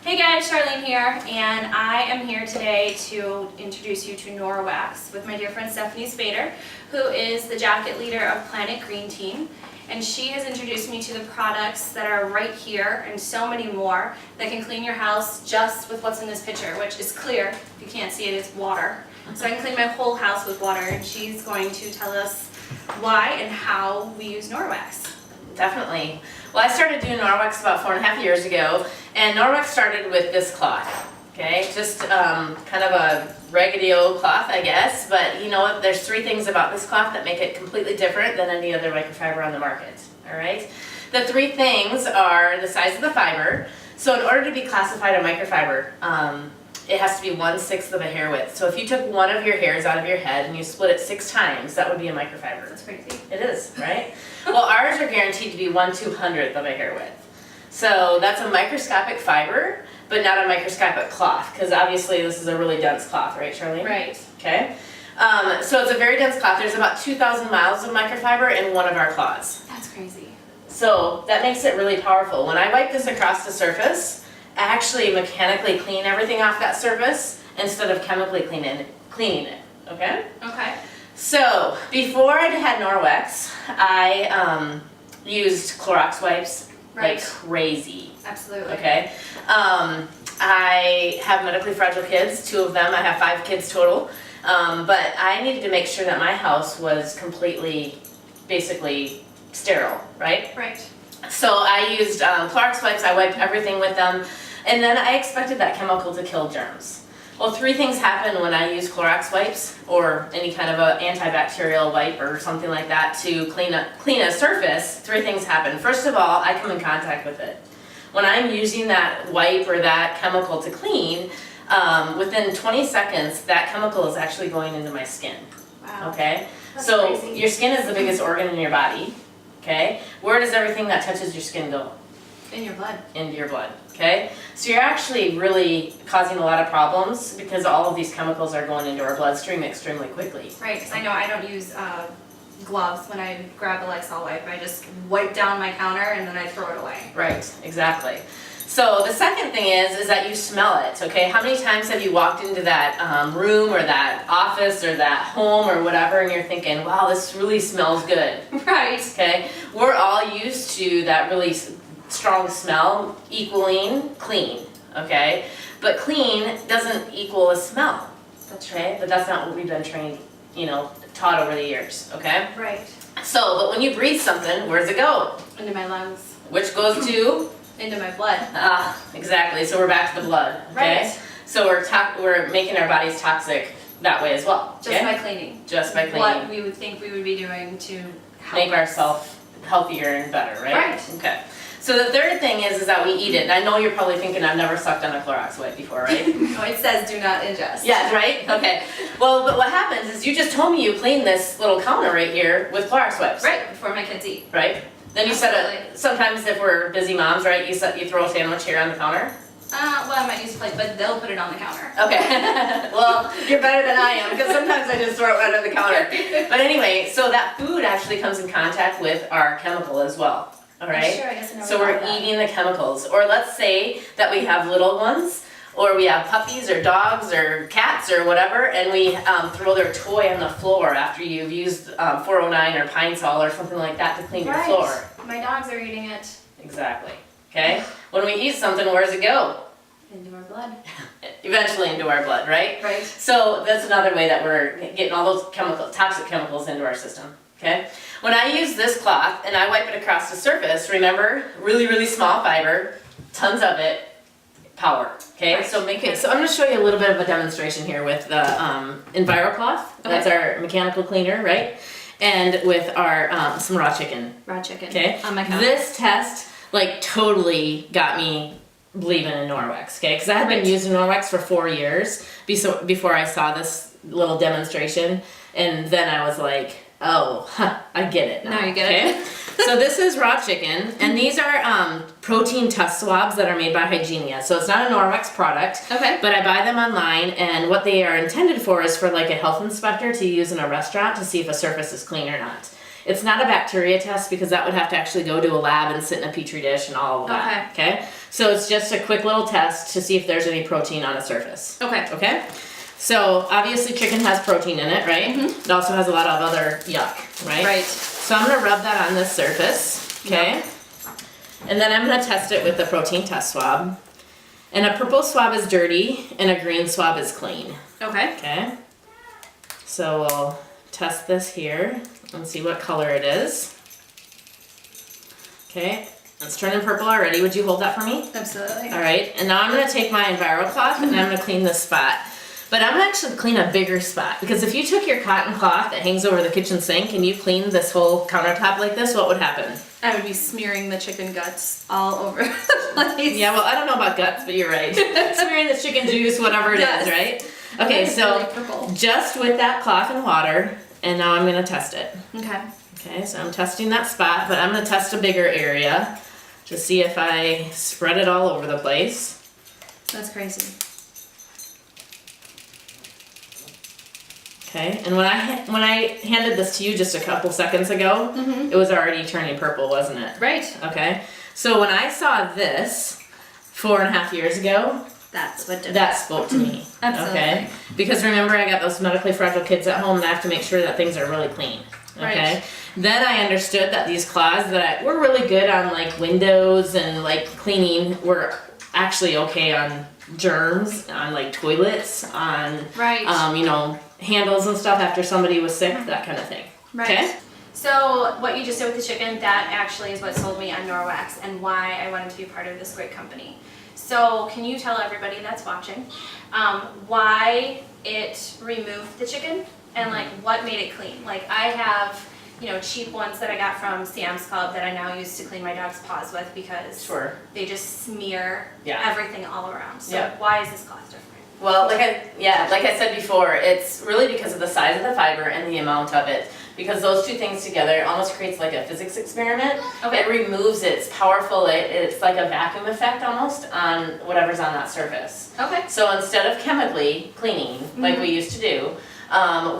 Hey guys, Charlene here, and I am here today to introduce you to Norwex with my dear friend Stephanie Spader, who is the jacket leader of Planet Green Team. And she has introduced me to the products that are right here and so many more that can clean your house just with what's in this picture, which is clear. If you can't see it, it's water. So I can clean my whole house with water, and she's going to tell us why and how we use Norwex. Definitely. Well, I started doing Norwex about 4.5 years ago, and Norwex started with this cloth. Okay, just kind of a raggedy old cloth, I guess, but you know what, there's 3 things about this cloth that make it completely different than any other microfiber on the market, all right? The 3 things are the size of the fiber. So in order to be classified a microfiber, it has to be 1/6 of a hair width. So if you took one of your hairs out of your head and you split it 6 times, that would be a microfiber. That's crazy. It is, right? Well, ours are guaranteed to be 1/200th of a hair width. So that's a microscopic fiber, but not a microscopic cloth, because obviously this is a really dense cloth, right, Charlene? Right. Okay. So it's a very dense cloth. There's about 2,000 miles of microfiber in one of our cloths. That's crazy. So that makes it really powerful. When I wipe this across the surface, I actually mechanically clean everything off that surface instead of chemically cleaning it, okay? Okay. So before I had Norwex, I used Clorox wipes like crazy. Absolutely. Okay. I have medically fragile kids, 2 of them. I have 5 kids total. But I needed to make sure that my house was completely, basically sterile, right? Right. So I used Clorox wipes. I wiped everything with them. And then I expected that chemical to kill germs. Well, 3 things happen when I use Clorox wipes or any kind of a antibacterial wipe or something like that to clean a surface. 3 things happen. First of all, I come in contact with it. When I'm using that wipe or that chemical to clean, within 20 seconds, that chemical is actually going into my skin. Wow. Okay? That's So crazy. your skin is the biggest organ in your body. Okay? Where does everything that touches your skin go? In your blood. Into your blood, okay? So you're actually really causing a lot of problems because all of these chemicals are going into our bloodstream extremely quickly. Right, because I know I don't use gloves when I grab a Lysol wipe. I just wipe down my counter and then I throw it away. Right, exactly. So the second thing is that you smell it, okay? How many times have you walked into that room or that office or that home or whatever and you're thinking, wow, this really smells good, Right. okay? We're all used to that really strong smell equaling clean, okay? But clean doesn't equal a smell, That's okay? But that's not what we've been trained, taught over the years, okay? Right. So, but when you breathe something, where does it go? Into my lungs. Which goes to? Into my blood. Exactly. So we're back to the blood, okay? Right. So we're making our bodies toxic that way as well, Just by cleaning. Just by cleaning. What we would think we would be doing to help Make ourselves healthier and better, right? Right. Okay. So the third thing is that we eat it. And I know you're probably thinking I've never sucked on a Clorox wipe before, right? Oh, it says do not ingest. Yeah, right? Okay. Well, but what happens is you just told me you clean this little counter right here with Clorox wipes. Right, before my kids eat. Right? Then you sometimes if we're busy moms, right, you throw a sandwich here on the counter. Well, I might use a plate, but they'll put it on the counter. Okay. Well, you're better than I am because sometimes I just throw it right on the counter. But anyway, so that food actually comes in contact with our chemical as well. All right? Sure, I guess I never So thought we're of that. eating the chemicals. Or let's say that we have little ones, or we have puppies or dogs or cats or whatever, and we throw their toy on the floor after you've used 409 or Pine Sol or something like that to clean your floor. My dogs are eating it. Exactly. Okay? When we eat something, where does it go? Into our blood. Eventually into our blood, right? Right. So that's another way that we're getting all those toxic chemicals into our system. Okay? When I use this cloth and I wipe it across the surface, remember, really, really small fiber, tons of it, power. Okay? Right. So I'm going to show you a little bit of a demonstration here with the EnviroCloth. That's our mechanical cleaner, right? And with our some raw chicken. Raw chicken. Okay? On my counter. This test totally got me believing in Norwex, okay? Because I had been using Norwex for 4 years before I saw this little demonstration, and then I was like, oh, I get it now. Now you get it. So this is raw chicken, and these are protein test swabs that are made by Hygienia. So it's not a Norwex product, Okay. but I buy them online, and what they are intended for is for like a health inspector to use in a restaurant to see if a surface is clean or not. It's not a bacteria test because that would have to actually go to a lab and sit in a petri dish and all of that. Okay. So it's just a quick little test to see if there's any protein on a surface. Okay. Okay. So obviously chicken has protein in it, right? It also has a lot of other yuck, right? Right. So I'm gonna rub that on this surface, okay? And then I'm gonna test it with the protein test swab. And a purple swab is dirty and a green swab is clean. Okay. Okay. So we'll test this here and see what color it is. Okay, it's turning purple already. Would you hold that for me? Absolutely. All right, and now I'm gonna take my Enviro cloth and I'm gonna clean this spot. But I'm gonna actually clean a bigger spot because if you took your cotton cloth that hangs over the kitchen sink and you cleaned this whole countertop like this, what would happen? I would be smearing the chicken guts all over the place. Yeah, well, I don't know about guts, but you're right. Smearing the chicken juice, whatever it is, right? Okay, so really purple. just with that cloth and water, and now I'm gonna test it. Okay. Okay, so I'm testing that spot, but I'm gonna test a bigger area to see if I spread it all over the place. That's crazy. Okay, and when I handed this to you just a couple seconds ago, it was already turning purple, wasn't it? Right. Okay, so when I saw this 4.5 years ago, That's what did that spoke to me. Absolutely. Okay, because remember I got those medically fragile kids at home and I have to make sure that things are really clean. Okay, Right. then I understood that these cloths were really good on like windows and like cleaning were actually okay on germs, on like toilets, on Right. you know, handles and stuff after somebody was sick, that kind of thing. Right. Okay? So what you just did with the chicken, that actually is what sold me on Norwex and why I wanted to be part of this great company. So can you tell everybody that's watching why it removed the chicken and like what made it clean? Like I have, you know, cheap ones that I got from Sam's Club that I now use to clean my dog's paws with because Sure. they just smear Yeah. everything all around. So Yeah. why is this cloth different? Well, like I said before, it's really because of the size of the fiber and the amount of it. Because those two things together almost creates like a physics experiment. Okay. It removes it, it's powerful, it's like a vacuum effect almost on whatever's on that surface. Okay. So instead of chemically cleaning, like we used to do,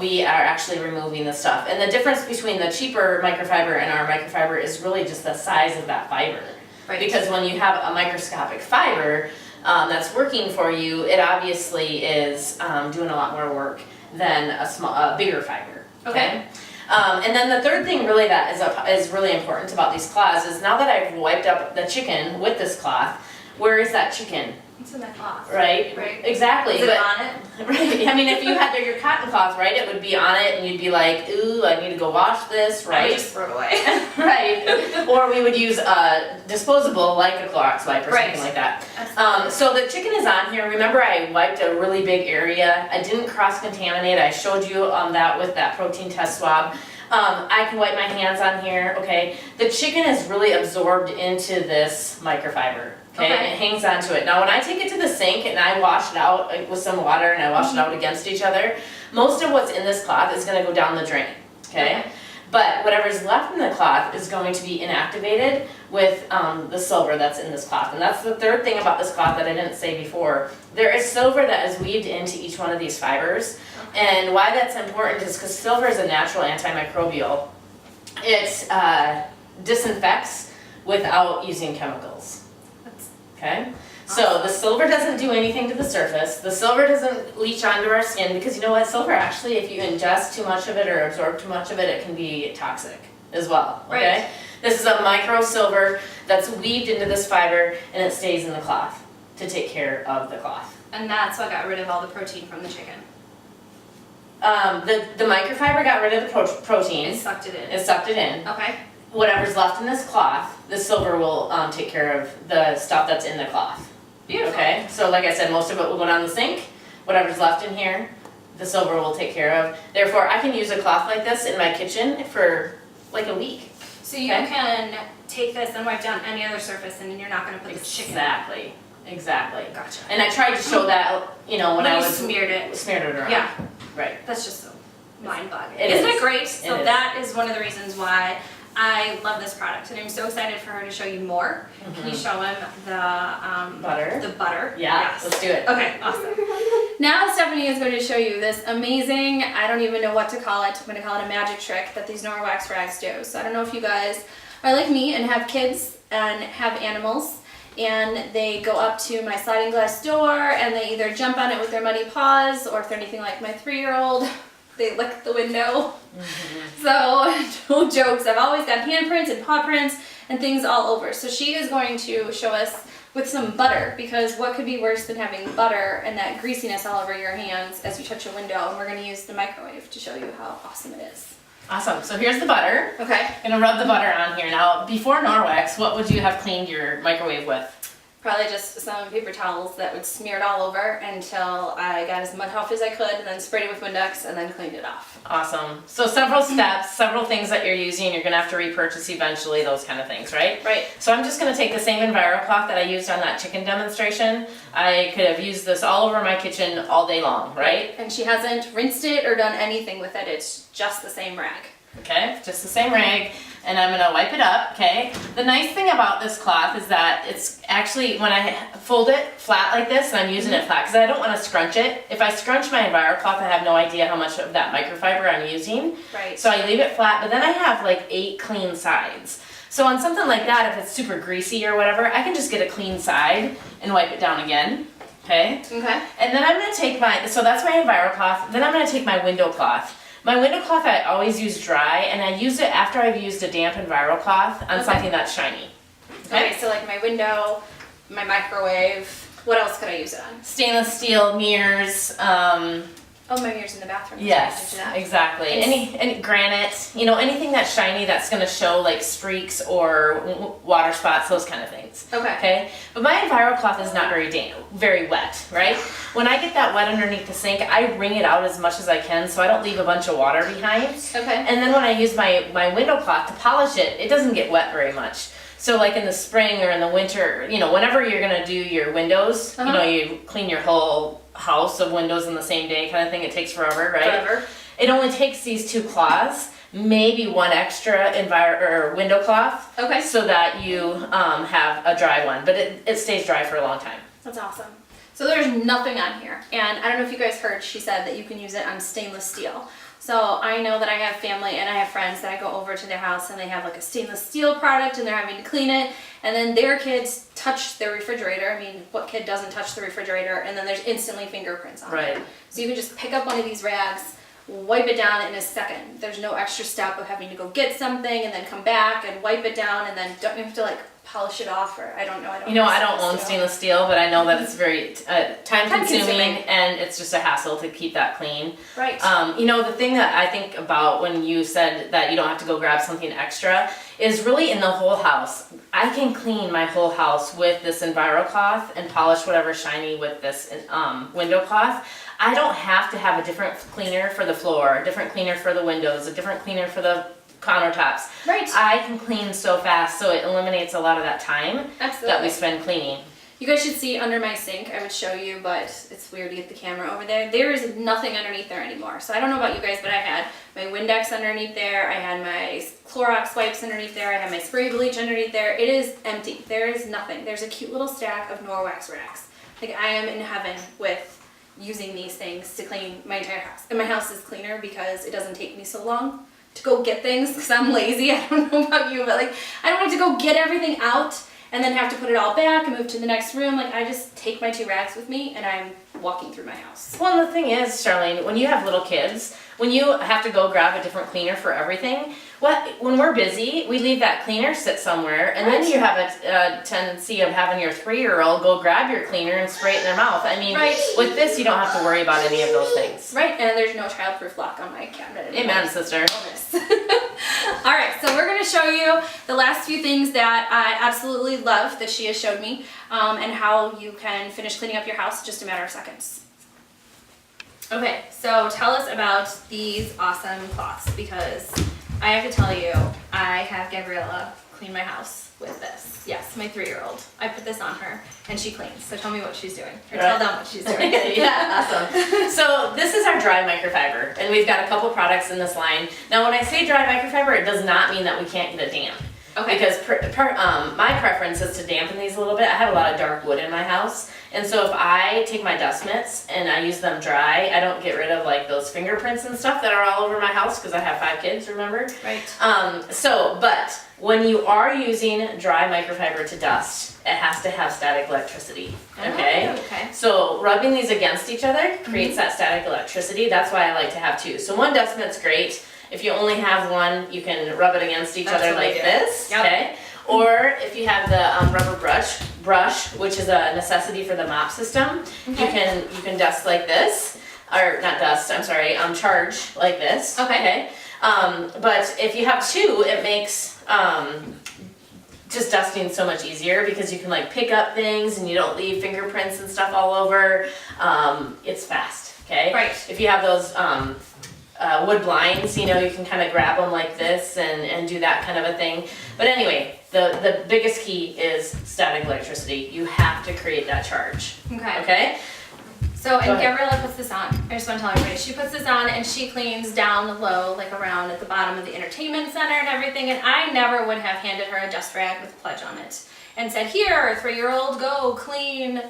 we are actually removing the stuff. And the difference between the cheaper microfiber and our microfiber is really just the size of that fiber. Right. Because when you have a microscopic fiber that's working for you, it obviously is doing a lot more work than a bigger fiber. Okay. And then the third thing really that is really important about these cloths is now that I've wiped up the chicken with this cloth, where is that chicken? It's in that cloth. Right? Right. Exactly. Is it but- on it? Right. I mean, if you had your cotton cloth, right, it would be on it, and you'd be like, "Ooh, I need to go wash this," I right? would just throw it away. Right. Or we would use a disposable, like a Clorox wipe or Right. something like that. Absolutely. So the chicken is on here. Remember, I wiped a really big area. I didn't cross-contaminate. I showed you that with that protein test swab. I can wipe my hands on here. Okay. The chicken is really absorbed into this microfiber. Okay, Okay. it hangs onto it. Now when I take it to the sink and I wash it out with some water and I wash it out against each other, most of what's in this cloth is going to go down the drain, okay? But whatever's left in the cloth is going to be inactivated with the silver that's in this cloth. And that's the third thing about this cloth that I didn't say before. There is silver that is weaved into each one of these fibers. And why that's important is because silver is a natural antimicrobial. It disinfects without using chemicals. Okay, so the silver doesn't do anything to the surface. The silver doesn't leach onto our skin because you know what? Silver actually, if you ingest too much of it or absorb too much of it, it can be toxic as well. Okay, Right. this is a micro silver that's weaved into this fiber and it stays in the cloth to take care of the cloth. And that's what got rid of all the protein from the chicken. The microfiber got rid of the protein. It sucked it in. It sucked it in. Okay. Whatever's left in this cloth, the silver will take care of the stuff that's in the cloth. Beautiful. Okay, so like I said, most of it will go down the sink. Whatever's left in here, the silver will take care of. Therefore, I can use a cloth like this in my kitchen for like a week. So you Okay. can take this and wipe down any other surface and you're not going to put the chicken. Exactly, exactly. Gotcha. And I tried to show that, you know, when I you was smeared it. smeared it around. Yeah. Right. That's just so mind-boggling. It Isn't is. it great? So It is. that is one of the reasons why I love this product, and I'm so excited for her to show you more. Can you show him the Butter. The butter. Yeah, Yes. let's do it. Okay. Awesome. Now Stephanie is going to show you this amazing, I don't even know what to call it, I'm going to call it a magic trick that these Norwex rags do. So I don't know if you guys are like me and have kids and have animals, and they go up to my sliding glass door and they either jump on it with their muddy paws, or if they're anything like my 3-year-old, they lick the window. So no jokes, I've always got handprints and paw prints and things all over. So she is going to show us with some butter, because what could be worse than having butter and that greasiness all over your hands as you touch a window. And we're going to use the microwave to show you how awesome it is. Awesome. So here's the butter. Okay. I'm gonna rub the butter on here. Now, before Norwex, what would you have cleaned your microwave with? Probably just some paper towels that would smear it all over until I got as much off as I could, and then sprayed it with Windex and then cleaned it off. Awesome. So several steps, several things that you're using, you're gonna have to repurchase eventually, those kind of things, right? Right. So I'm just gonna take the same EnviroCloth that I used on that chicken demonstration. I could have used this all over my kitchen all day long, right? And she hasn't rinsed it or done anything with it. It's just the same rag. Okay, just the same rag, and I'm gonna wipe it up, okay? The nice thing about this cloth is that it's actually, when I fold it flat like this, and I'm using it flat, because I don't wanna scrunch it. If I scrunch my EnviroCloth, I have no idea how much of that microfiber I'm using. Right. So I leave it flat, but then I have like 8 clean sides. So on something like that, if it's super greasy or whatever, I can just get a clean side and wipe it down again, okay? Okay. And then I'm gonna take so that's my EnviroCloth, then I'm gonna take my window cloth. My window cloth I always use dry, and I use it after I've used a damp EnviroCloth on something that's shiny. Okay, so like my window, my microwave, what else could I use it on? Stainless steel mirrors, Oh, my mirror's in the bathroom. yes, exactly. Any granite, you know, anything that's shiny that's gonna show like streaks or water spots, those kind of things. Okay. Okay, but my EnviroCloth is not very wet, right? When I get that wet underneath the sink, I wring it out as much as I can so I don't leave a bunch of water behind. Okay. And then when I use my window cloth to polish it, it doesn't get wet very much. So like in the spring or in the winter, you know, whenever you're gonna do your windows, you know, you clean your whole house of windows in the same day kind of thing, it takes forever, right? Forever. It only takes these 2 cloths, maybe 1 extra window cloth, Okay. so that you have a dry one, but it stays dry for a long time. That's awesome. So there's nothing on here, and I don't know if you guys heard, she said that you can use it on stainless steel. So I know that I have family and I have friends that I go over to their house and they have like a stainless steel product and they're having to clean it, and then their kids touch their refrigerator. I mean, what kid doesn't touch the refrigerator? And then there's instantly fingerprints on it. Right. So you can just pick up one of these rags, wipe it down in a second. There's no extra step of having to go get something and then come back and wipe it down, and then don't you have to like polish it off, or I don't know. You know, I don't own stainless steel, but I know that it's very time consuming, consuming. and it's just a hassle to keep that clean. Right. You know, the thing that I think about when you said that you don't have to go grab something extra is really in the whole house. I can clean my whole house with this EnviroCloth and polish whatever's shiny with this window cloth. I don't have to have a different cleaner for the floor, a different cleaner for the windows, a different cleaner for the countertops. Right. I can clean so fast, so it eliminates a lot of that time Absolutely. that we spend cleaning. You guys should see under my sink. I would show you, but it's weird to get the camera over there. There is nothing underneath there anymore. So I don't know about you guys, but I had my Windex underneath there. I had my Clorox wipes underneath there. I had my spray bleach underneath there. It is empty. There is nothing. There's a cute little stack of Norwex rags. Like, I am in heaven with using these things to clean my entire house. And my house is cleaner because it doesn't take me so long to go get things, because I'm lazy. I don't know about you, but like, I don't have to go get everything out and then have to put it all back and move to the next room. Like, I just take my 2 rags with me and I'm walking through my house. Well, and the thing is, Charlene, when you have little kids, when you have to go grab a different cleaner for everything, when we're busy, we leave that cleaner sit somewhere, and then you have a tendency of having your 3-year-old go grab your cleaner and spray it in their mouth. I mean, with this, you don't have to worry about any of those things. Right, and there's no childproof lock on my cabinet anymore. Amen, sister. All right, so we're going to show you the last few things that I absolutely love that she has showed me, and how you can finish cleaning up your house in just a matter of seconds. Okay, so tell us about these awesome cloths, because I have to tell you, I have Gabriella clean my house with this. Yes, my 3-year-old. I put this on her and she cleans. So tell me what she's doing. Or tell them what she's doing. Yeah, awesome. So this is our dry microfiber, and we've got a couple products in this line. Now when I say dry microfiber, it does not mean that we can't get it damp. Okay. Because my preference is to dampen these a little bit. I have a lot of dark wood in my house. And so if I take my dust mitts and I use them dry, I don't get rid of like those fingerprints and stuff that are all over my house because I have 5 kids, remember? Right. But when you are using dry microfiber to dust, it has to have static electricity, okay? Oh, okay. So rubbing these against each other creates that static electricity. That's why I like to have 2. So one dust mitt's great. If you only have one, you can rub it against each other like this, okay? Or if you have the rubber brush, which is a necessity for the mop system, you can dust like this, or not dust, I'm sorry, charge like this, okay? But if you have 2, it makes just dusting so much easier because you can like pick up things and you don't leave fingerprints and stuff all over. It's fast, okay? Right. If you have those wood blinds, you know, you can kind of grab them like this and do that kind of a thing. But anyway, the biggest key is static electricity. You have to create that charge. Okay. Okay? So, and Gabriella puts this on. I just want to tell everybody, she puts this on and she cleans down low, like around at the bottom of the entertainment center and everything. And I never would have handed her a dust rag with a pledge on it and said, here, 3-year-old, go clean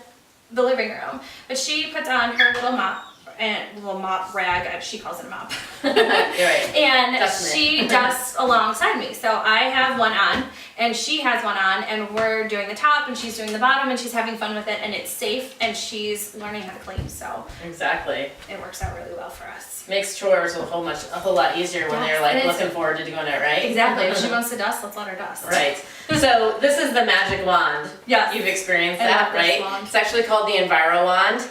the living room. But she puts on her little mop rag, she calls it a mop. You're right. And she dusts alongside me. So I have one on and she has one on and we're doing the top and she's doing the bottom and she's having fun with it and it's safe and she's learning how to clean. So exactly. it works out really well for us. Makes chores a whole lot easier when they're like looking forward to doing it, right? Exactly. If she wants to dust, let's let her dust. Right. So this is the magic wand. Yes. You've experienced I that, love this right? wand. It's actually called the Enviro wand.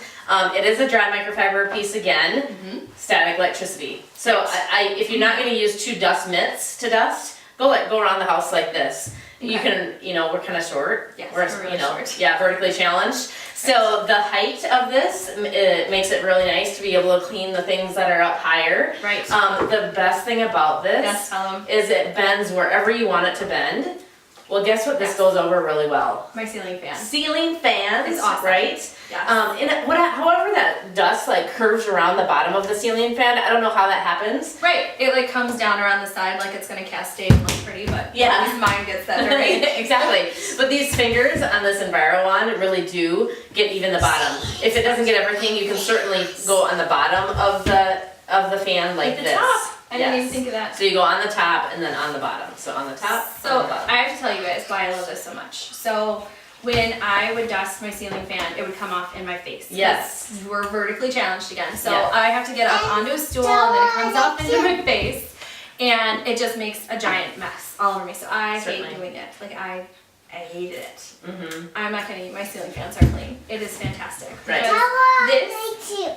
It is a dry microfiber piece again, static electricity. So if you're not going to use 2 dust mitts to dust, go around the house like this. You can, we're kind of short. Yes, we're really short. Yeah, vertically challenged. So the height of this, it makes it really nice to be able to clean the things that are up higher. Right. The best thing about this Yes, tell 'em. is it bends wherever you want it to bend. Well, guess what? This goes over really well. My ceiling fan. Ceiling fans, It's awesome. right? Yes. However that dust like curves around the bottom of the ceiling fan, I don't know how that happens. Right. It like comes down around the side like it's gonna cascade and look pretty, but Yeah. at least mine gets that dirty. Exactly. But these fingers on this Enviro wand really do get even the bottom. If it doesn't get everything, you can certainly go on the bottom of the fan like the this. top. I didn't even think of that. So you go on the top and then on the bottom. So on the top, So on the bottom. I have to tell you guys why I love this so much. So when I would dust my ceiling fan, it would come off in my face. Yes. We're vertically challenged again. So Yes. I have to get up onto a stool and then it comes off into my face and it just makes a giant mess all over me. So I Certainly. hate doing it. Like I hate it. Mm-hmm. I'm not gonna eat my ceiling fans are clean. It is fantastic. Right. Because this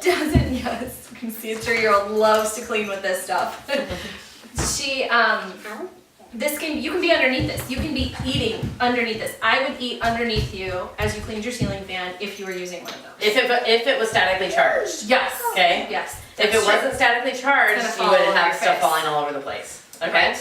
doesn't, yes, you can see a 3-year-old loves to clean with this stuff. You can be underneath this. You can be eating underneath this. I would eat underneath you as you cleaned your ceiling fan if you were using one of those. If it was statically charged. Yes. Okay. Yes. If it wasn't statically charged, It's gonna you would fall over have your stuff face. falling all over the place. Okay. Right.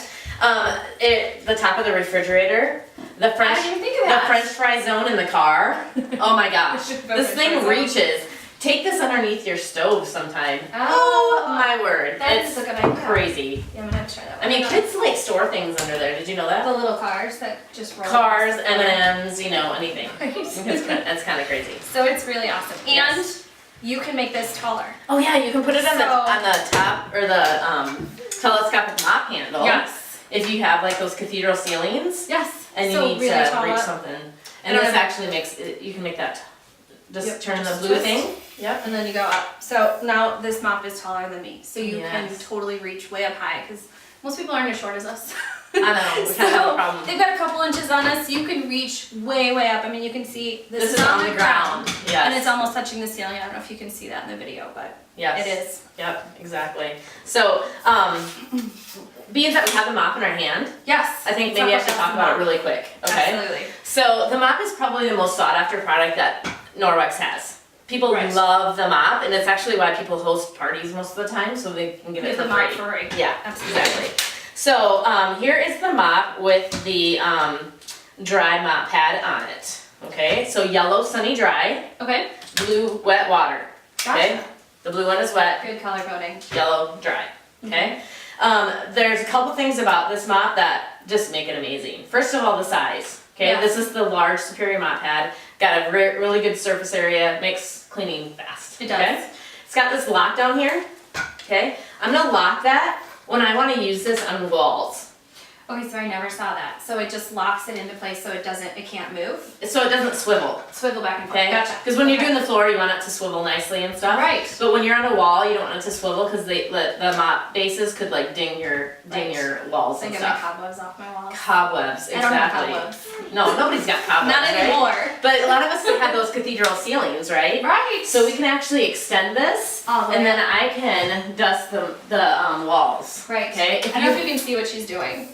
The top of the refrigerator, the French, I didn't think of the that. French fry zone in the car. Oh my gosh, The this French thing fry zone. reaches. Take this underneath your stove sometime. Oh, My word, that it's is a good idea. crazy. Yeah, I'm gonna have to try that. I mean, one. kids like store things under there. Did you know The that? little cars that just roll. Cars, across the floor. M&Ms, anything. It's kind of crazy. So it's really awesome. And Yes. you can make this taller. Oh yeah, you can put it on So- the top or the telescopic mop handle. Yes. If you have like those cathedral ceilings Yes. and you So need really to tall reach up. something. I And don't this know. actually makes it, you can make that, just Yep, turn the just blue twist. thing. Yep. And then you go up. So now this mop is taller than me. So you can Yes. totally reach way up high because most people aren't as short as us. I know, we kind of have a problem. They've got a couple inches on us. You can reach way, way up. I mean, you can see This is on the ground. Yes. And it's almost touching the ceiling. I don't know if you can see that in the video, but Yes. it is. Yep, exactly. So, being that we have the mop in our hand, Yes. I think maybe I should talk about it really quick. Okay. Absolutely. So the mop is probably the most sought after product that Norwex has. People Right. love the mop, and it's actually why people host parties most of the time, so they can give it Get for the mop free. for free. Yeah, Absolutely. exactly. So here is the mop with the dry mop pad on it. Okay, so yellow sunny dry, Okay. blue wet water. Okay, Gotcha. the blue one is wet, Good color coding. yellow dry. Okay, There's a couple things about this mop that just make it amazing. First of all, the size. Okay, Yeah. this is the large Superior mop pad. Got a really good surface area, makes cleaning fast. It does. Okay? It's got this lock down here. Okay, I'm gonna lock that when I want to use this on walls. Okay, so I never saw that. So it just locks it into place so it can't move? So it doesn't swivel. Swivel back and forth. Okay, Gotcha. because when you're Okay. doing the floor, you want it to swivel nicely and stuff. Right. But when you're on a wall, you don't want it to swivel because the mop bases could like ding your walls Think and of my stuff. cobwebs off my walls. Cobwebs, I don't have exactly. cobwebs. No, nobody's got cobwebs. Not right? anymore. But a lot of us have those cathedral ceilings, right? Right. So we can actually extend this, All the way and then up. I can dust the walls. Right. Okay. I don't know if you can see what she's doing,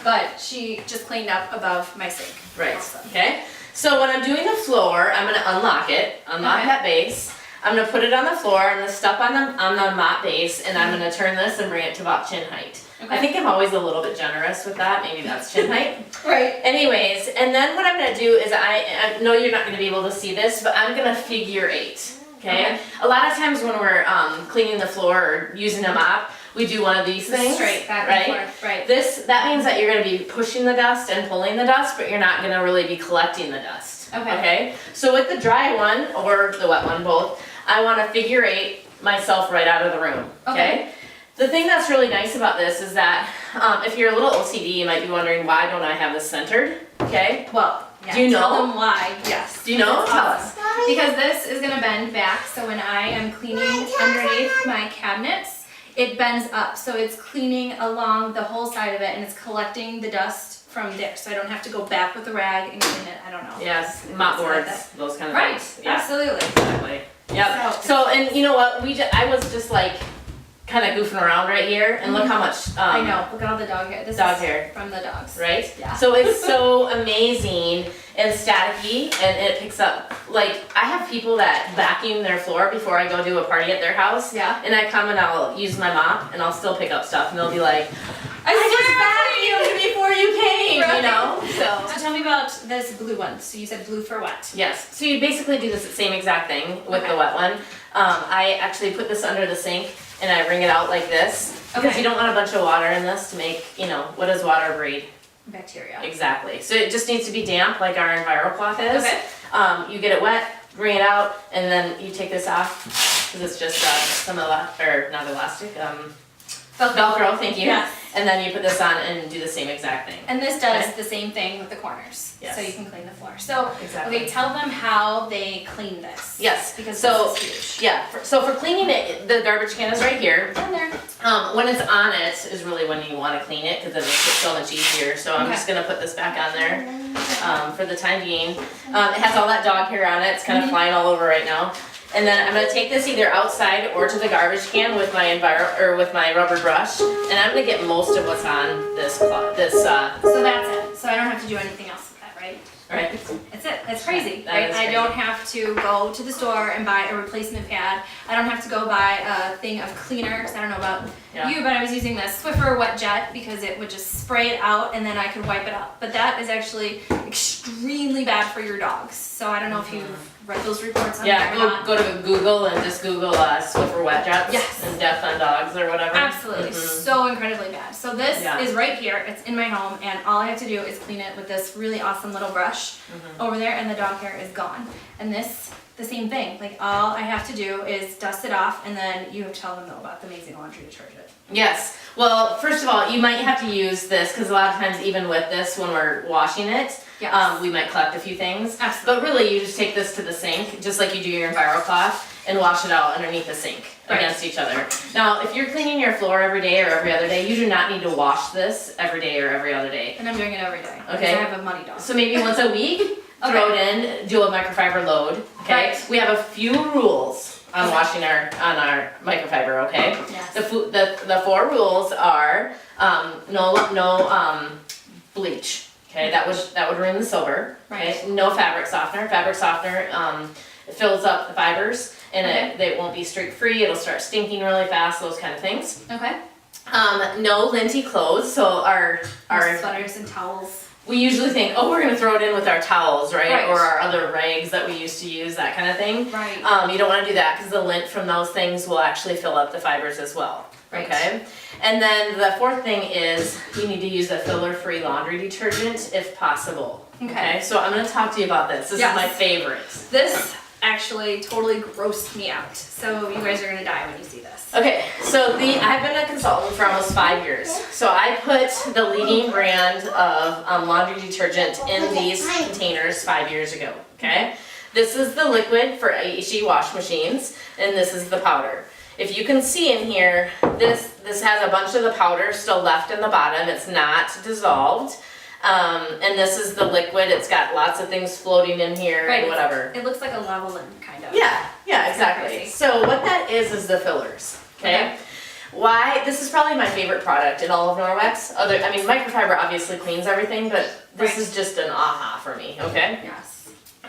but she just cleaned up above my sink. Right. Awesome. Okay. So when I'm doing the floor, I'm gonna unlock Okay. that base. I'm gonna put it on the floor. I'm gonna step on the mop base, and I'm gonna turn this and bring it to about chin height. Okay. I think I'm always a little bit generous with that. Maybe that's chin height. Right. Anyways, and then what I'm gonna do is I know you're not gonna be able to see this, but I'm gonna figure 8. Okay. Okay. A lot of times when we're cleaning the floor or using a mop, we do one of these things. Straight back right? and forth. Right. That means that you're gonna be pushing the dust and pulling the dust, but you're not gonna really be collecting the dust. Okay. Okay? So with the dry one, or the wet one, both, I wanna figure 8 myself right out of the room. Okay. The thing that's really nice about this is that if you're a little OCD, you might be wondering, why don't I have this centered? Okay? Well, yeah. Do you Tell know? them why. Yes. Do you know? That's Tell awesome. us. Because this is gonna bend back, so when I am cleaning underneath my cabinets, it bends up. So it's cleaning along the whole side of it, and it's collecting the dust from there. So I don't have to go back with the rag and clean it. I don't know. Yes, mop It's like boards, those kind of Right. things. Yeah. Absolutely. Exactly. Yep. So- So, and you know what? I was just like kind of goofing around right here, and look how much. I know. Look at all the dog hair. This Dog is hair. from the dogs. Right? Yeah. So it's so amazing and staticky, and it picks up. Like, I have people that vacuum their floor before I go do a party at their house. Yeah. And I come and I'll use my mop, and I'll still pick up stuff, and they'll be like, I I just vacuumed before you came, Right. you know? So. So tell me about this blue one. So you said blue for what? Yes, so you basically do this same exact thing with Okay. the wet one. I actually put this under the sink and I wring it out like this because Okay. you don't want a bunch of water in this to make, what does water breed? Bacteria. Exactly. So it just needs to be damp like our EnviroCloth is. Okay. You get it wet, wring it out, and then you take this off because it's just some not elastic, Velcro, thank you. Yes. And then you put this on and do the same exact thing. And this does Okay. the same thing with the corners. Yes. So you can clean the floor. So, Exactly. okay, tell them how they clean this. Yes. Because So, this is huge. yeah, so for cleaning it, the garbage can is right here. Down there. When it's on it is really when you want to clean it because it makes it so much easier. So I'm Okay. just gonna put this back on there for the time being. It has all that dog hair on it. It's kind of flying all over right now. And then I'm gonna take this either outside or to the garbage can with my with my rubber brush, and I'm gonna get most of what's on this So that's it. So I don't have to do anything else with that, right? right. That's it. That's crazy, That right? is I crazy. don't have to go to the store and buy a replacement pad. I don't have to go buy a thing of cleaner, because I don't know about Yeah. you, but I was using the Swiffer Wet Jet because it would just spray it out and then I could wipe it up. But that is actually extremely bad for your dogs. So I don't know if you've read those reports on Yeah, that or not. go to Google and just Google Swiffer wet jets Yes. and death on dogs or whatever. Absolutely, Mhm. so incredibly bad. So this Yeah. is right here, it's in my home, and all I have to do is clean it with this really awesome little brush over there, and the dog hair is gone. And this, the same thing, like all I have to do is dust it off, and then you have to tell them though about the amazing laundry detergent. Yes. Well, first of all, you might have to use this because a lot of times, even with this, when we're washing it, Yes. we might collect a few things. Absolutely. But really, you just take this to the sink, just like you do your EnviroCloth, and wash it out underneath the sink Right. against each other. Now, if you're cleaning your floor every day or every other day, you do not need to wash this every day or every other day. And I'm doing it every day. Because Okay. I have a muddy dog. So maybe once a week, throw it in, do a microfiber load. Okay. Right. We have a few rules on washing our microfiber. Okay. Yes. The 4 rules are no bleach. Okay, that would ruin the silver. Okay, Right. no fabric softener. Fabric softener it fills up the fibers and Okay. they won't be streak free. It'll start stinking really fast. Those kind of things. Okay. No linty clothes. So our Sweaters and towels. we usually think, oh, we're gonna throw it in with our towels, right? Right. Or our other rags that we used to use, that kind of thing. Right. You don't want to do that because the lint from those things will actually fill up the fibers as well. Right. Okay? And then the fourth thing is you need to use a filler-free laundry detergent if possible. Okay. So I'm going to talk to you about this. This Yes. is my favorite. This actually totally grossed me out. So you guys are gonna die when you see this. Okay, so I've been a consultant for almost 5 years. So I put the leading brand of laundry detergent in these containers 5 years ago, okay? This is the liquid for AHE wash machines, and this is the powder. If you can see in here, this has a bunch of the powder still left in the bottom. It's not dissolved. And this is the liquid. It's got lots of things floating in here Right. and whatever. It looks like a lava kind of. Yeah, exactly. crazy. So what that is the fillers, okay? Why, this is probably my favorite product in all of Norwex. I mean, microfiber obviously cleans everything, but this Right. is just an aha for me, okay? Yes.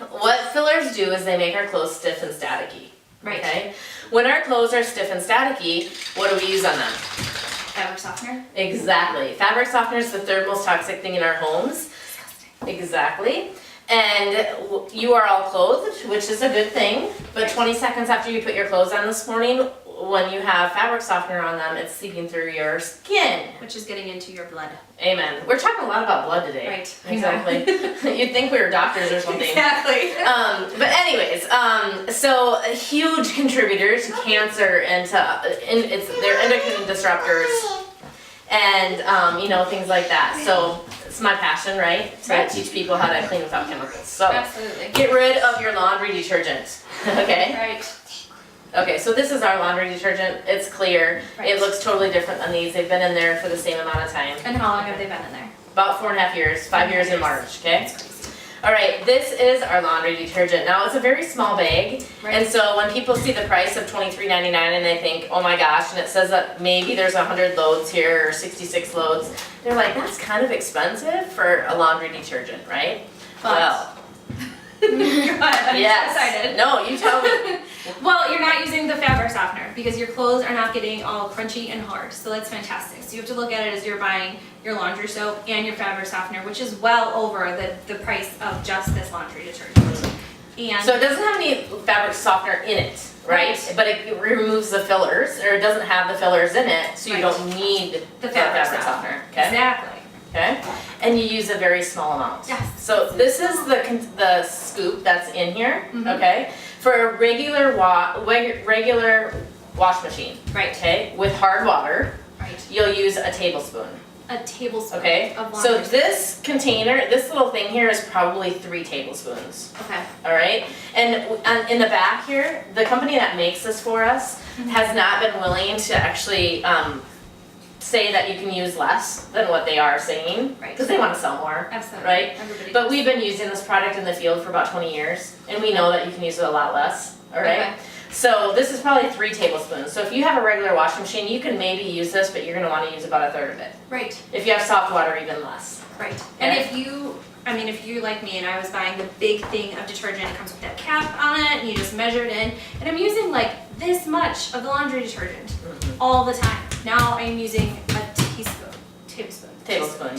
What fillers do is they make our clothes stiff and staticky, Right. okay? When our clothes are stiff and staticky, what do we use on them? Fabric softener. Exactly. Fabric softener is the third most toxic thing in our homes. Disgusting. Exactly. And you are all clothed, which is a good thing, but 20 seconds after you put your clothes on this morning, when you have fabric softener on them, it's seeping through your skin. Which is getting into your blood. Amen. We're talking a lot about blood today. Right. Exactly. You'd think we were doctors or something. Exactly. But anyways, so a huge contributor to cancer and they're endocrine disruptors and things like that. So it's my passion, right? To Right. teach people how to clean without chemicals. So Absolutely. get rid of your laundry detergent. Okay? Right. Okay, so this is our laundry detergent. It's clear. Right. It looks totally different than these. They've been in there for the same amount of time. And how long have they been in there? About 4.5 years, 5 years in March, okay? That's crazy. All right, this is our laundry detergent. Now, it's a very small bag, Right. and so when people see the price of $23.99 and they think, oh my gosh, and it says that maybe there's 100 loads here or 66 loads, they're like, that's kind of expensive for a laundry detergent, right? But- Go ahead, I'm yes. excited. No, you tell me. Well, you're not using the fabric softener because your clothes are not getting all crunchy and hard. So that's fantastic. So you have to look at it as you're buying your laundry soap and your fabric softener, which is well over the price of just this laundry detergent. And So it doesn't have any fabric softener in it, right? Right. But it removes the fillers, or it doesn't have the fillers in it, so you Right. don't need the fabric softener. okay? Exactly. Okay, and you use a very small amount. Yes. So this is the scoop that's in here, Mhm. okay? For a regular wash machine, Right. okay, with hard water, Right. you'll use a tablespoon, A tablespoon okay? of So laundry soap. this container, this little thing here is probably 3 tablespoons, Okay. all right? And in the back here, the company that makes this for us has not been willing to actually say that you can use less than what they are saying, Right. because they want to sell more. Absolutely. Right? Everybody But does. we've been using this product in the field for about 20 years, and we know that you can use it a lot less, all right? Okay. So this is probably 3 tablespoons. So if you have a regular washing machine, you can maybe use this, but you're gonna wanna use about a third of it. Right. If you have soft water, even less. Right. And Okay. if you're like me and I was buying the big thing of detergent, it comes with that cap on it and you just measure it in, and I'm using like this much of the laundry detergent Mm-hmm. all the time. Now I'm using a tablespoon. Tablespoon.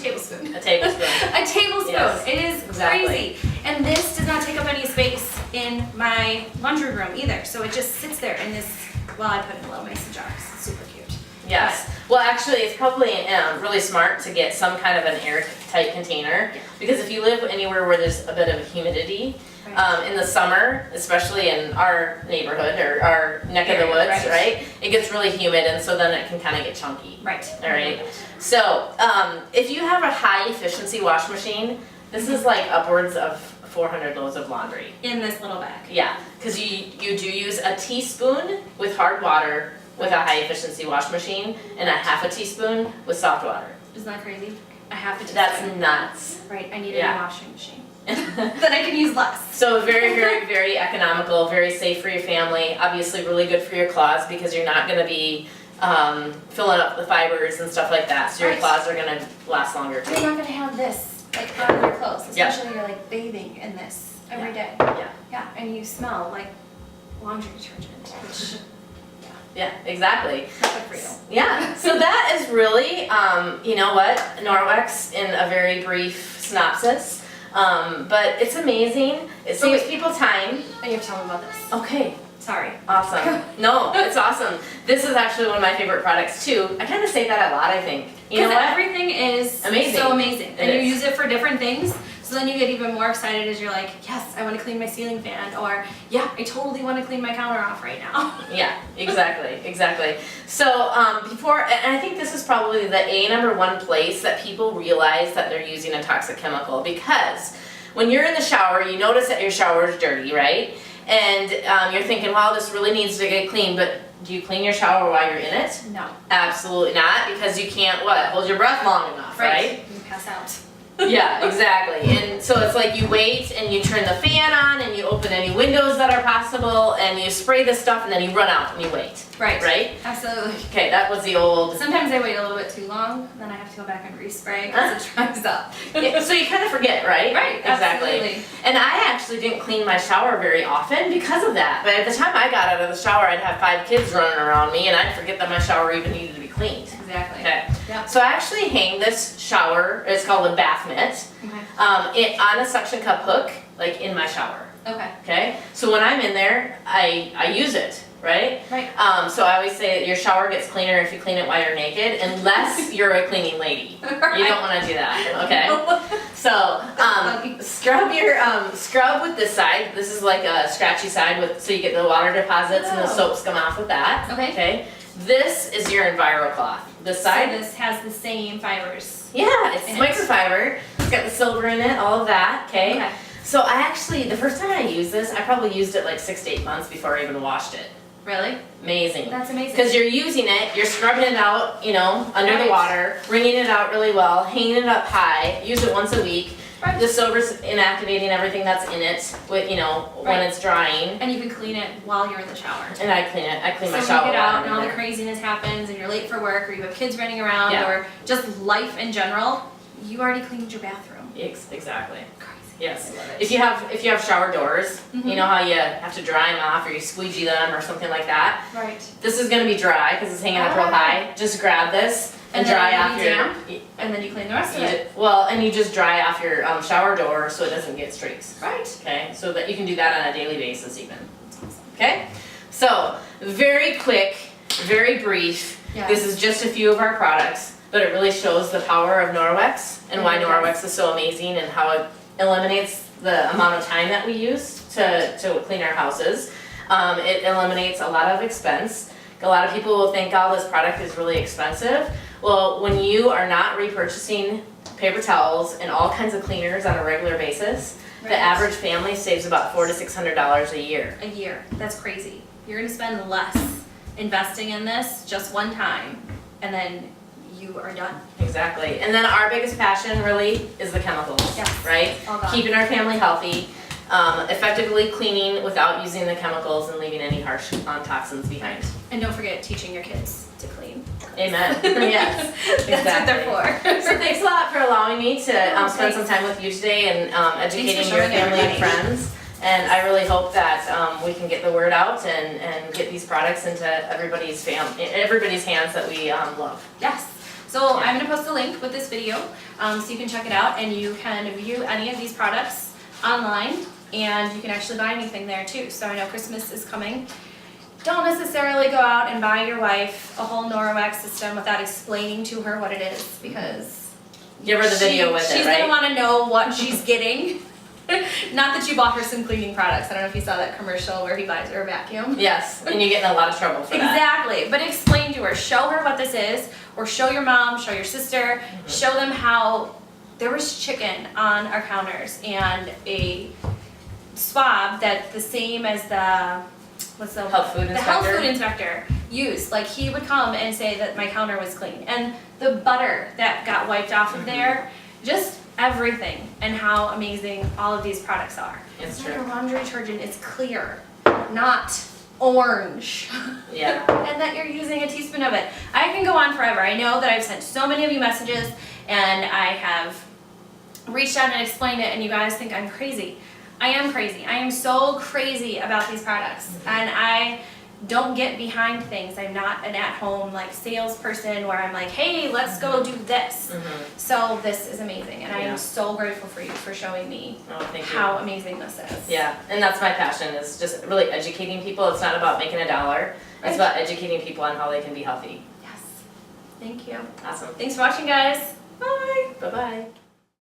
Tablespoon. A tablespoon. A tablespoon. Yes, It is exactly. crazy. And this does not take up any space in my laundry room either. So it just sits there in this, well, I put in little mason jars. It's super cute. Yes. Well, actually, it's probably really smart to get some kind of an airtight container, Yeah. because if you live anywhere where there's a bit of humidity, Right. in the summer, especially in our neighborhood or our neck of the Area, woods, right. right? It gets really humid, and so then it can kind of get chunky. Right. All right. So, if you have a high efficiency wash machine, this is like upwards of 400 loads of laundry. In this little bag. Yeah, because you do use a teaspoon with hard water with a high efficiency wash machine, and a half a teaspoon with soft water. Isn't that crazy? I have to. That's nuts. Right. I need Yeah. a washing machine. Then I can use less. So very, very, very economical, very safe for your family, obviously really good for your cloths because you're not gonna be filling up the fibers and stuff like that, so your Right. cloths are gonna last longer You're too. not gonna have this like on your clothes, Yeah. especially you're like bathing in this every day. Yeah. Yeah, and you smell like laundry detergent, which Yeah, exactly. is not good for you. Yeah, so that is really, you know what, Norwex in a very brief synopsis. But it's amazing. It saves people time. Oh, you have to tell me about this. Okay. Sorry. Awesome. No, it's awesome. This is actually one of my favorite products too. I kind of say that a lot, I think. You know what? Everything is Amazing. so amazing. And It you is. use it for different things. So then you get even more excited as you're like, yes, I want to clean my ceiling fan. Or, yeah, I totally want to clean my counter off right now. Yeah, exactly. So and I think this is probably the number one place that people realize that they're using a toxic chemical, because when you're in the shower, you notice that your shower is dirty, right? And you're thinking, wow, this really needs to get clean, but do you clean your shower while you're in it? No. Absolutely not, because you can't, hold your breath long enough, right? You pass out. Yeah, exactly. And so it's like you wait and you turn the fan on and you open any windows that are possible and you spray the stuff and then you run out and you wait. Right. Absolutely. Okay, that was the old... Sometimes I wait a little bit too long, then I have to go back and respray because it dries up. Yeah, so you kind of forget, right? Right, Exactly. absolutely. And I actually didn't clean my shower very often because of that. But at the time I got out of the shower, I'd have 5 kids running around me and I'd forget that my shower even needed to be cleaned. Exactly. Okay. Yep. So I actually hang this shower, it's called a bath mitt, Okay. on a suction cup hook, like in my shower. Okay. Okay? So when I'm in there, I use it, right? Right. So I always say that your shower gets cleaner if you clean it while you're naked, unless you're a cleaning lady. You don't want to do that, okay? So scrub with this side. This is like a scratchy side so you get the water deposits and the soaps come off with that. Okay. Okay. This is your EnviroCloth. This side. So this has the same fibers. Yeah, it's in it. microfiber. It's got the silver in it, all of that. Okay. Okay. So I actually, the first time I used this, I probably used it like 6 to 8 months before I even washed it. Really? Amazing. That's amazing. Because you're using it, you're scrubbing it out, under the Right. water, wringing it out really well, hanging it up high, use it once a week. Right. The silver's inactivating everything that's in it with, when Right. it's drying. And you can clean it while you're in the shower. And I clean it. I clean So my when shower you get while out I'm and in all the there. craziness happens and you're late for work or you have kids running around Yeah. or just life in general, you already cleaned your bathroom. Exactly. Crazy. Yes. I love it. If you have shower doors, Mhm. you know how you have to dry them off or you squeegee them or something like that. Right. This is gonna be dry because it's hanging up real high. Just grab this and then dry it'll off be your. damp, and then you clean the rest of it. And you just dry off your shower door so it doesn't get streaks. Right. Okay, so that you can do that on a daily basis even. Okay, so very quick, very brief. Yes. This is just a few of our products, but it really shows the power of Norwex and why Yes. Norwex is so amazing and how it eliminates the amount of time that we use to clean our houses. It eliminates a lot of expense. A lot of people will think, oh, this product is really expensive. Well, when you are not repurchasing paper towels and all kinds of cleaners on a regular basis, Right. the average family saves about $400 to $600 a year. A year. That's crazy. You're gonna spend less investing in this just one time, and then you are done. Exactly. And then our biggest passion really is the chemicals, Yes. right? All gone. Keeping our family healthy, effectively cleaning without using the chemicals and leaving any harsh toxins behind. And don't forget teaching your kids to clean. Amen. Yes, That's what they're for. So thanks a lot for allowing me to spend some time with you today and educating your showing family and everybody. friends. And I really hope that we can get the word out and get these products into everybody's hands that we love. Yes. So I'm gonna post a link with this video, so you can check it out and you can view any of these products online and you can actually buy anything there too. So I know Christmas is coming. Don't necessarily go out and buy your wife a whole Norwex system without explaining to her what it is, because Give her the video with it, she's right? gonna wanna know what she's getting. Not that you bought her some cleaning products. I don't know if you saw that commercial where he buys her a vacuum. Yes, and you get in a lot of trouble for that. Exactly, but explain to her, show her what this is, or show your mom, show your sister, show them how there was chicken on our counters and a swab that the same as the, what's the? Health food The health inspector. food inspector used. Like he would come and say that my counter was clean. And the butter that got wiped off of there, just everything and how amazing all of these products are. It's like true. a laundry detergent is clear, not orange. Yeah. And that you're using a teaspoon of it. I can go on forever. I know that I've sent so many of you messages and I have reached out and explained it and you guys think I'm crazy. I am crazy. I am so crazy about these products. And I don't get behind things. I'm not an at-home like salesperson where I'm like, hey, let's go do this. So this is amazing, and I am so grateful for you for showing me how amazing this is. Yeah, and that's my passion, is just really educating people. It's not about making a dollar. It's about educating people on how they can be healthy. Yes. Thank you. Awesome. Thanks for watching, guys. Bye. Bye-bye.